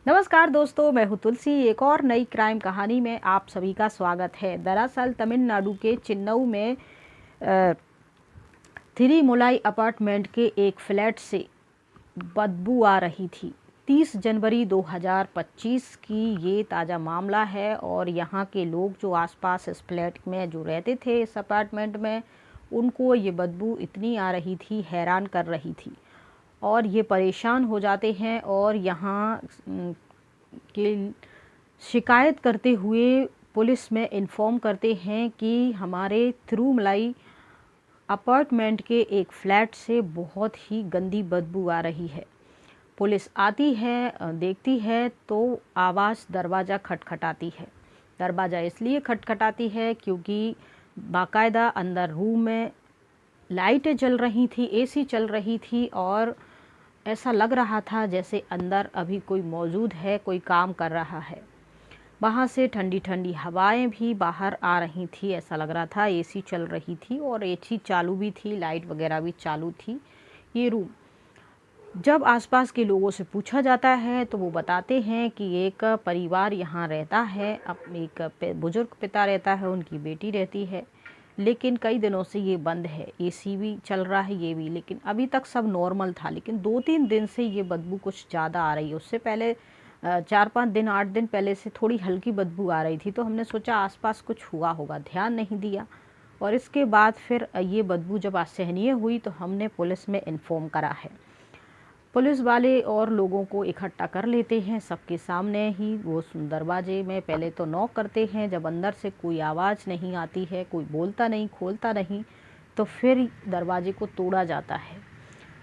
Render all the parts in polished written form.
नमस्कार दोस्तों, मैं हूँ तुलसी। एक और नई क्राइम कहानी में आप सभी का स्वागत है। दरअसल तमिलनाडु के चेन्नई में थिरुमुलाई अपार्टमेंट के एक फ्लैट से बदबू आ रही थी। 30 जनवरी 2025 की ये ताज़ा मामला है और यहाँ के लोग जो आसपास इस फ्लैट में जो रहते थे, इस अपार्टमेंट में, उनको ये बदबू इतनी आ रही थी, हैरान कर रही थी और ये परेशान हो जाते हैं और यहाँ के शिकायत करते हुए पुलिस में इन्फॉर्म करते हैं कि हमारे थिरुमलाई अपार्टमेंट के एक फ्लैट से बहुत ही गंदी बदबू आ रही है। पुलिस आती है, देखती है तो आवाज़ दरवाज़ा खटखटाती है। दरवाज़ा इसलिए खटखटाती है क्योंकि बाकायदा अंदर रूम में लाइटें जल रही थी, एसी चल रही थी और ऐसा लग रहा था जैसे अंदर अभी कोई मौजूद है, कोई काम कर रहा है। वहाँ से ठंडी ठंडी हवाएं भी बाहर आ रही थी, ऐसा लग रहा था एसी चल रही थी और एसी चालू भी थी, लाइट वगैरह भी चालू थी। ये रूम, जब आसपास के लोगों से पूछा जाता है तो वो बताते हैं कि एक परिवार यहाँ रहता है, एक बुजुर्ग पिता रहता है, उनकी बेटी रहती है, लेकिन कई दिनों से ये बंद है। एसी भी चल रहा है, ये भी, लेकिन अभी तक सब नॉर्मल था, लेकिन 2-3 दिन से ये बदबू कुछ ज़्यादा आ रही है। उससे पहले 4-5 दिन, 8 दिन पहले से थोड़ी हल्की बदबू आ रही थी, तो हमने सोचा आसपास कुछ हुआ होगा, ध्यान नहीं दिया। और इसके बाद फिर ये बदबू जब असहनीय हुई तो हमने पुलिस में इन्फॉर्म करा है। पुलिस वाले और लोगों को इकट्ठा कर लेते हैं, सबके सामने ही वो दरवाजे में पहले तो नॉक करते हैं। जब अंदर से कोई आवाज़ नहीं आती है, कोई बोलता नहीं, खोलता नहीं, तो फिर दरवाजे को तोड़ा जाता है।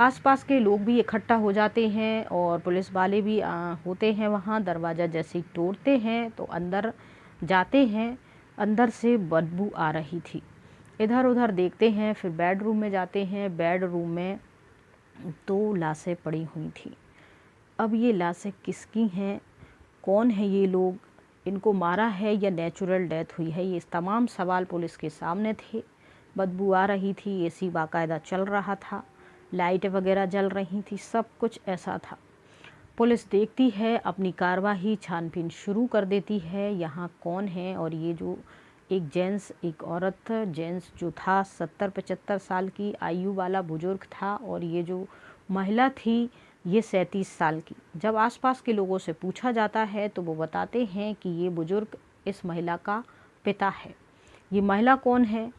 आसपास के लोग भी इकट्ठा हो जाते हैं और पुलिस वाले भी होते हैं वहाँ। दरवाज़ा जैसे ही तोड़ते हैं तो अंदर जाते हैं, अंदर से बदबू आ रही थी। इधर उधर देखते हैं, फिर बेडरूम में जाते हैं। बेडरूम में 2 लाशें पड़ी हुई थी। अब ये लाशें किसकी हैं, कौन है ये लोग, इनको मारा है या नेचुरल डेथ हुई है, ये तमाम सवाल पुलिस के सामने थे। बदबू आ रही थी, एसी बाकायदा चल रहा था, लाइट वगैरह जल रही थी, सब कुछ ऐसा था। पुलिस देखती है, अपनी कार्रवाई छानबीन शुरू कर देती है, यहाँ कौन है। और ये जो एक जेंट्स, एक औरत, जेंट्स जो था 70-75 साल की आयु वाला बुजुर्ग था और ये जो महिला थी ये 37 साल की। जब आसपास के लोगों से पूछा जाता है तो वो बताते हैं कि ये बुजुर्ग इस महिला का पिता है। ये महिला कौन है,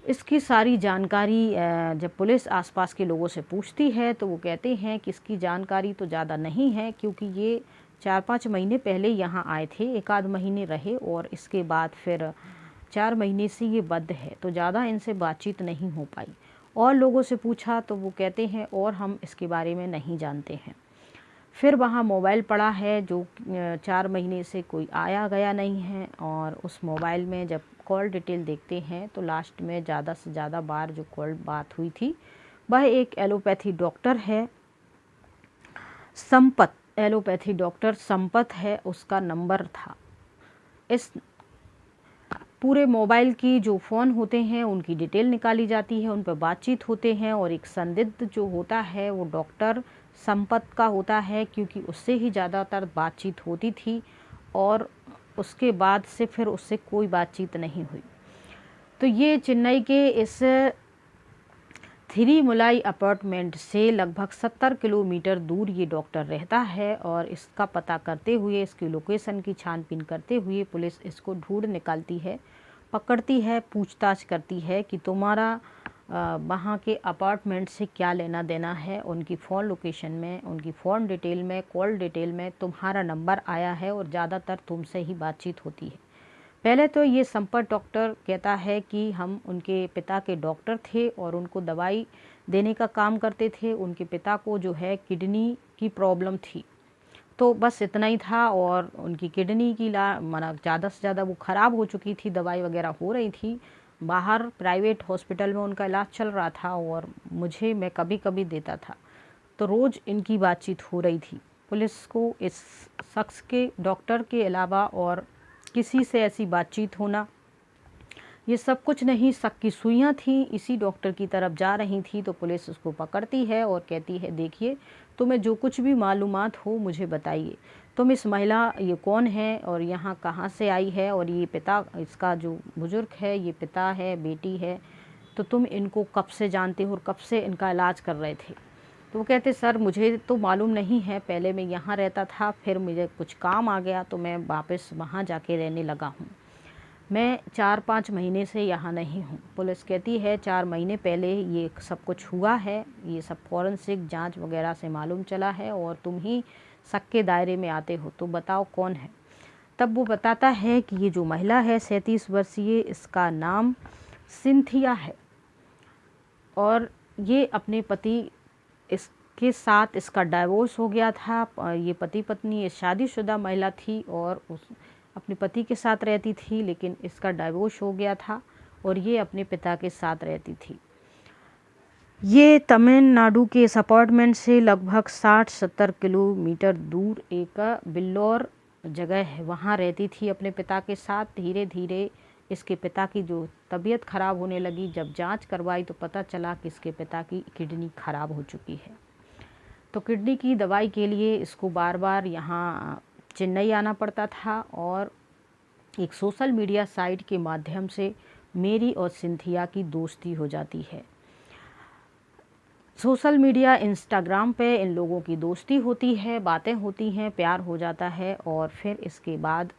इसकी सारी जानकारी जब पुलिस आसपास के लोगों से पूछती है तो वो कहते हैं कि इसकी जानकारी तो ज़्यादा नहीं है, क्योंकि ये 4-5 महीने पहले यहाँ आए थे, 1 आध महीने रहे और इसके बाद फिर 4 महीने से ये बंद है, तो ज़्यादा इनसे बातचीत नहीं हो पाई। और लोगों से पूछा तो वो कहते हैं और हम इसके बारे में नहीं जानते हैं। फिर वहाँ मोबाइल पड़ा है जो 4 महीने से कोई आया गया नहीं है, और उस मोबाइल में जब कॉल डिटेल देखते हैं तो लास्ट में ज़्यादा से ज़्यादा बार जो कॉल बात हुई थी वह एक एलोपैथी डॉक्टर है, संपत, एलोपैथी डॉक्टर संपत है, उसका नंबर था। इस पूरे मोबाइल की जो फ़ोन होते हैं उनकी डिटेल निकाली जाती है, उन पर बातचीत होते हैं और एक संदिग्ध जो होता है वो डॉक्टर संपत का होता है, क्योंकि उससे ही ज़्यादातर बातचीत होती थी और उसके बाद से फिर उससे कोई बातचीत नहीं हुई। तो ये चेन्नई के इस थिरुमुलाई अपार्टमेंट से लगभग 70 किलोमीटर दूर ये डॉक्टर रहता है और इसका पता करते हुए, इसकी लोकेशन की छानबीन करते हुए पुलिस इसको ढूंढ निकालती है, पकड़ती है, पूछताछ करती है कि तुम्हारा वहाँ के अपार्टमेंट से क्या लेना देना है। उनकी फ़ोन लोकेशन में, उनकी फ़ोन डिटेल में, कॉल डिटेल में तुम्हारा नंबर आया है और ज़्यादातर तुमसे ही बातचीत होती है। पहले तो ये संपर्क डॉक्टर कहता है कि हम उनके पिता के डॉक्टर थे और उनको दवाई देने का काम करते थे। उनके पिता को जो है किडनी की प्रॉब्लम थी, तो बस इतना ही था। और उनकी किडनी की माना ज़्यादा से ज़्यादा वो ख़राब हो चुकी थी, दवाई वगैरह हो रही थी, बाहर प्राइवेट हॉस्पिटल में उनका इलाज चल रहा था और मैं कभी कभी देता था, तो रोज़ इनकी बातचीत हो रही थी। पुलिस को इस शख्स के, डॉक्टर के अलावा और किसी से ऐसी बातचीत होना ये सब कुछ नहीं, शक की सुइयाँ थीं, इसी डॉक्टर की तरफ जा रही थी तो पुलिस उसको पकड़ती है और कहती है देखिए तुम्हें जो कुछ भी मालूमात हो मुझे बताइए। तुम इस महिला ये कौन है और यहाँ कहाँ से आई है, और ये पिता इसका जो बुजुर्ग है ये पिता है बेटी है, तो तुम इनको कब से जानते हो और कब से इनका इलाज कर रहे थे। तो वो कहते सर मुझे तो मालूम नहीं है, पहले मैं यहाँ रहता था, फिर मुझे कुछ काम आ गया तो मैं वापस वहाँ जाके रहने लगा हूँ। मैं 4-5 महीने से यहाँ नहीं हूँ। पुलिस कहती है 4 महीने पहले ये सब कुछ हुआ है, ये सब फॉरेंसिक जांच वगैरह से मालूम चला है और तुम ही शक के दायरे में आते हो, तो बताओ कौन है। तब वो बताता है कि ये जो महिला है 37 वर्षीय, इसका नाम सिंथिया है और ये अपने पति इसके साथ इसका डाइवोर्स हो गया था। ये पति पत्नी, ये शादीशुदा महिला थी और उस अपने पति के साथ रहती थी, लेकिन इसका डाइवोर्स हो गया था और ये अपने पिता के साथ रहती थी। ये तमिलनाडु के इस अपार्टमेंट से लगभग 60-70 किलोमीटर दूर एक बिल्लौर जगह है, वहाँ रहती थी अपने पिता के साथ। धीरे धीरे इसके पिता की जो तबीयत ख़राब होने लगी, जब जांच करवाई तो पता चला कि इसके पिता की किडनी ख़राब हो चुकी है। तो किडनी की दवाई के लिए इसको बार बार यहाँ चेन्नई आना पड़ता था और एक सोशल मीडिया साइट के माध्यम से मेरी और सिंथिया की दोस्ती हो जाती है। सोशल मीडिया इंस्टाग्राम पे इन लोगों की दोस्ती होती है, बातें होती हैं, प्यार हो जाता है और फिर इसके बाद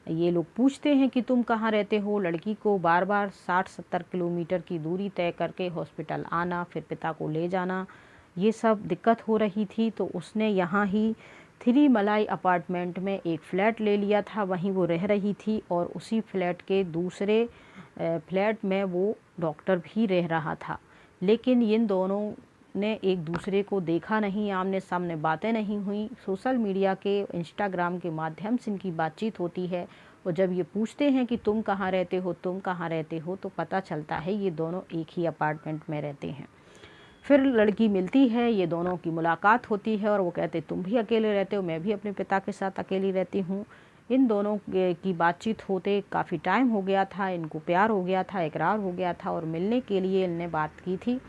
ये लोग पूछते हैं कि तुम कहाँ रहते हो। लड़की को बार बार 60-70 किलोमीटर की दूरी तय करके हॉस्पिटल आना, फिर पिता को ले जाना, ये सब दिक्कत हो रही थी। तो उसने यहाँ ही थिरीमलाई अपार्टमेंट में एक फ़्लैट ले लिया था, वहीं वो रह रही थी और उसी फ्लैट के दूसरे फ्लैट में वो डॉक्टर भी रह रहा था। लेकिन इन दोनों ने एक दूसरे को देखा नहीं, आमने सामने बातें नहीं हुई। सोशल मीडिया के इंस्टाग्राम के माध्यम से इनकी बातचीत होती है और जब ये पूछते हैं कि तुम कहाँ रहते हो, तुम कहाँ रहते हो, तो पता चलता है ये दोनों एक ही अपार्टमेंट में रहते हैं। फिर लड़की मिलती है, ये दोनों की मुलाकात होती है और वो कहते तुम भी अकेले रहते हो, मैं भी अपने पिता के साथ अकेली रहती हूँ। इन दोनों की बातचीत होते काफ़ी टाइम हो गया था, इनको प्यार हो गया था, इकरार हो गया था और मिलने के लिए इनने बात की थी।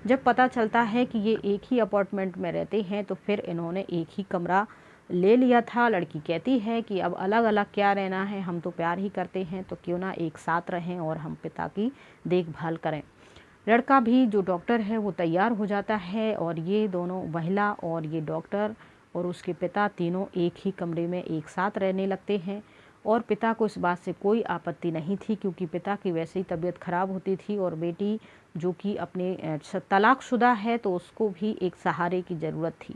जब पता चलता है कि ये एक ही अपार्टमेंट में रहते हैं तो फिर इन्होंने एक ही कमरा ले लिया था। लड़की कहती है कि अब अलग अलग क्या रहना है, हम तो प्यार ही करते हैं, तो क्यों ना एक साथ रहें और हम पिता की देखभाल करें। लड़का भी जो डॉक्टर है वो तैयार हो जाता है और ये दोनों, महिला और ये डॉक्टर और उसके पिता, तीनों एक ही कमरे में एक साथ रहने लगते हैं। और पिता को इस बात से कोई आपत्ति नहीं थी क्योंकि पिता की वैसे ही तबीयत ख़राब होती थी और बेटी जो कि अपने तलाकशुदा है तो उसको भी एक सहारे की ज़रूरत थी।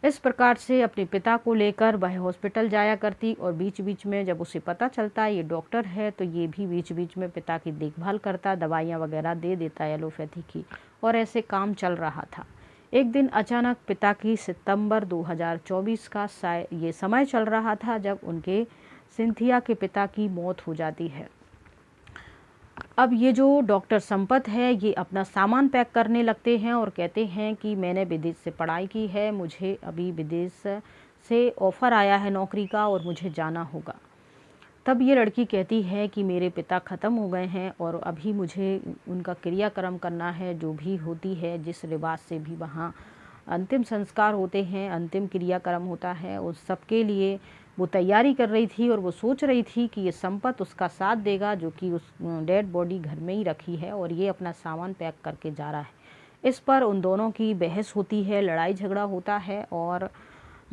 इस प्रकार से अपने पिता को लेकर वह हॉस्पिटल जाया करती और बीच बीच में जब उसे पता चलता ये डॉक्टर है तो ये भी बीच बीच में पिता की देखभाल करता, दवाइयाँ वगैरह दे देता एलोपैथी की, और ऐसे काम चल रहा था। एक दिन अचानक पिता की सितंबर 2024 का ये समय चल रहा था जब उनके सिंथिया के पिता की मौत हो जाती है। अब ये जो डॉक्टर संपत है ये अपना सामान पैक करने लगते हैं और कहते हैं कि मैंने विदेश से पढ़ाई की है, मुझे अभी विदेश से ऑफ़र आया है नौकरी का और मुझे जाना होगा। तब ये लड़की कहती है कि मेरे पिता ख़त्म हो गए हैं और अभी मुझे उनका क्रियाक्रम करना है, जो भी होती है जिस रिवाज से भी वहाँ अंतिम संस्कार होते हैं, अंतिम क्रियाक्रम होता है, उस सब के लिए वो तैयारी कर रही थी और वो सोच रही थी कि ये संपत उसका साथ देगा जो कि उस डेड बॉडी घर में ही रखी है और ये अपना सामान पैक करके जा रहा है। इस पर उन दोनों की बहस होती है, लड़ाई झगड़ा होता है और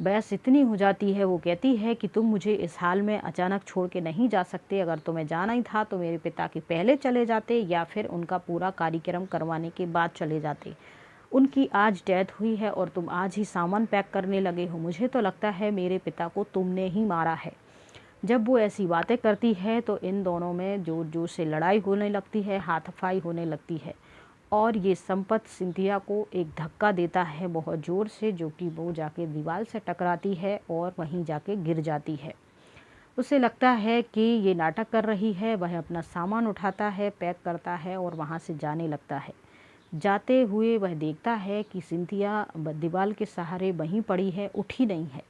बहस इतनी हो जाती है, वो कहती है कि तुम मुझे इस हाल में अचानक छोड़ के नहीं जा सकते, अगर तुम्हें जाना ही था तो मेरे पिता के पहले चले जाते या फिर उनका पूरा कार्यक्रम करवाने के बाद चले जाते। उनकी आज डेथ हुई है और तुम आज ही सामान पैक करने लगे हो, मुझे तो लगता है मेरे पिता को तुमने ही मारा है। जब वो ऐसी बातें करती है तो इन दोनों में जोर जोर से लड़ाई होने लगती है, हाथापाई होने लगती है और ये संपत सिंथिया को एक धक्का देता है बहुत ज़ोर से, जो कि वो जाके दीवार से टकराती है और वहीं जाके गिर जाती है। उसे लगता है कि ये नाटक कर रही है। वह अपना सामान उठाता है, पैक करता है और वहाँ से जाने लगता है। जाते हुए वह देखता है कि सिंथिया दीवार के सहारे वहीं पड़ी है, उठी नहीं है।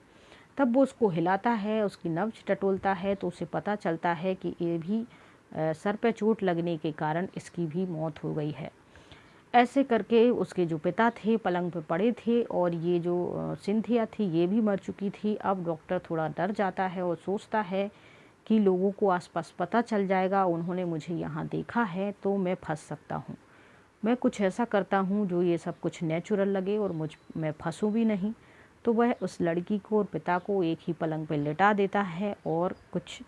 तब वो उसको हिलाता है, उसकी नब्ज टटोलता है तो उसे पता चलता है कि ये भी सर पे चोट लगने के कारण इसकी भी मौत हो गई है। ऐसे करके उसके जो पिता थे पलंग पे पड़े थे और ये जो सिंथिया थी ये भी मर चुकी थी। अब डॉक्टर थोड़ा डर जाता है और सोचता है कि लोगों को आसपास पता चल जाएगा, उन्होंने मुझे यहाँ देखा है तो मैं फंस सकता हूँ। मैं कुछ ऐसा करता हूँ जो ये सब कुछ नेचुरल लगे और मैं फंसूँ भी नहीं। तो वह उस लड़की को और पिता को एक ही पलंग पे लिटा देता है और कुछ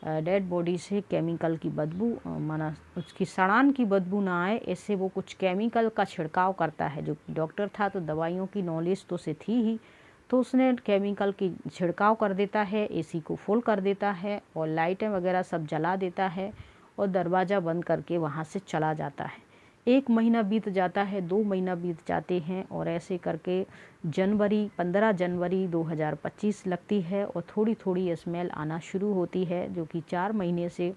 डेड बॉडी से केमिकल की बदबू माना उसकी सड़ान की बदबू ना आए ऐसे वो कुछ केमिकल का छिड़काव करता है। जो डॉक्टर था तो दवाइयों की नॉलेज तो उसे थी ही, तो उसने केमिकल की छिड़काव कर देता है, एसी को फुल कर देता है और लाइटें वगैरह सब जला देता है और दरवाज़ा बंद करके वहाँ से चला जाता है। 1 महीना बीत जाता है, 2 महीना बीत जाते हैं और ऐसे करके 15 जनवरी 2025 लगती है और थोड़ी थोड़ी स्मेल आना शुरू होती है, जो कि 4 महीने से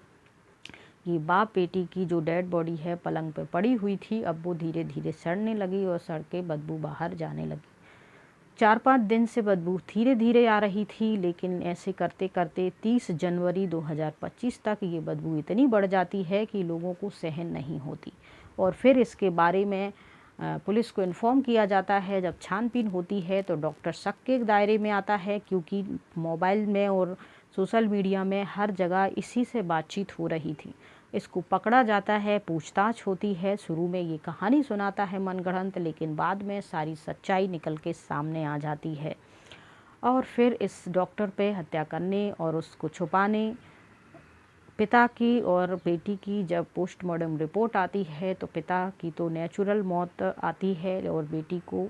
ये बाप बेटी की जो डेड बॉडी है पलंग पे पड़ी हुई थी, अब वो धीरे धीरे सड़ने लगी और सड़ के बदबू बाहर जाने लगी। 4-5 दिन से बदबू धीरे धीरे आ रही थी, लेकिन ऐसे करते करते 30 जनवरी 2025 तक ये बदबू इतनी बढ़ जाती है कि लोगों को सहन नहीं होती। और फिर इसके बारे में पुलिस को इन्फॉर्म किया जाता है। जब छानबीन होती है तो डॉक्टर शक के दायरे में आता है, क्योंकि मोबाइल में और सोशल मीडिया में हर जगह इसी से बातचीत हो रही थी। इसको पकड़ा जाता है, पूछताछ होती है। शुरू में ये कहानी सुनाता है मनगढ़ंत, लेकिन बाद में सारी सच्चाई निकल के सामने आ जाती है और फिर इस डॉक्टर पे हत्या करने और उसको छुपाने पिता की और बेटी की जब पोस्टमार्टम रिपोर्ट आती है तो पिता की तो नेचुरल मौत आती है और बेटी को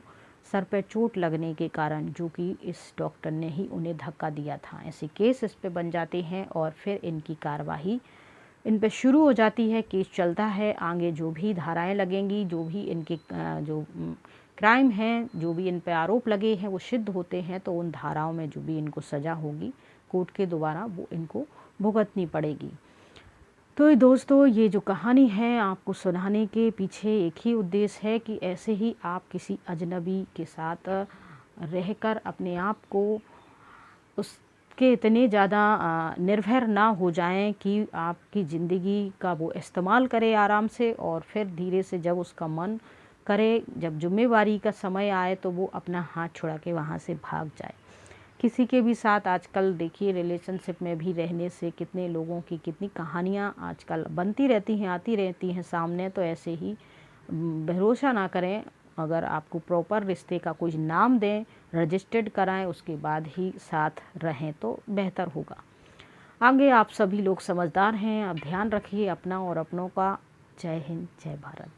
सर पे चोट लगने के कारण, जो कि इस डॉक्टर ने ही उन्हें धक्का दिया था। ऐसे केस इस पे बन जाते हैं और फिर इनकी कार्रवाई इन पे शुरू हो जाती है। केस चलता है, आगे जो भी धाराएं लगेंगी, जो भी इनके जो क्राइम हैं, जो भी इन पे आरोप लगे हैं वो सिद्ध होते हैं, तो उन धाराओं में जो भी इनको सज़ा होगी कोर्ट के द्वारा वो इनको भुगतनी पड़ेगी। तो दोस्तों, ये जो कहानी है आपको सुनाने के पीछे एक ही उद्देश्य है कि ऐसे ही आप किसी अजनबी के साथ रहकर अपने आप को उसके इतने ज़्यादा निर्भर ना हो जाएं कि आपकी ज़िंदगी का वो इस्तेमाल करे आराम से, और फिर धीरे से जब उसका मन करे, जब जिम्मेवारी का समय आए तो वो अपना हाथ छुड़ा के वहाँ से भाग जाए। किसी के भी साथ आजकल देखिए रिलेशनशिप में भी रहने से कितने लोगों की कितनी कहानियाँ आजकल बनती रहती हैं, आती रहती हैं सामने। तो ऐसे ही भरोसा ना करें। अगर आपको प्रॉपर रिश्ते का कुछ नाम दें, रजिस्टर्ड कराएं, उसके बाद ही साथ रहें तो बेहतर होगा। आगे आप सभी लोग समझदार हैं, अब ध्यान रखिए अपना और अपनों का। जय हिंद, जय भारत।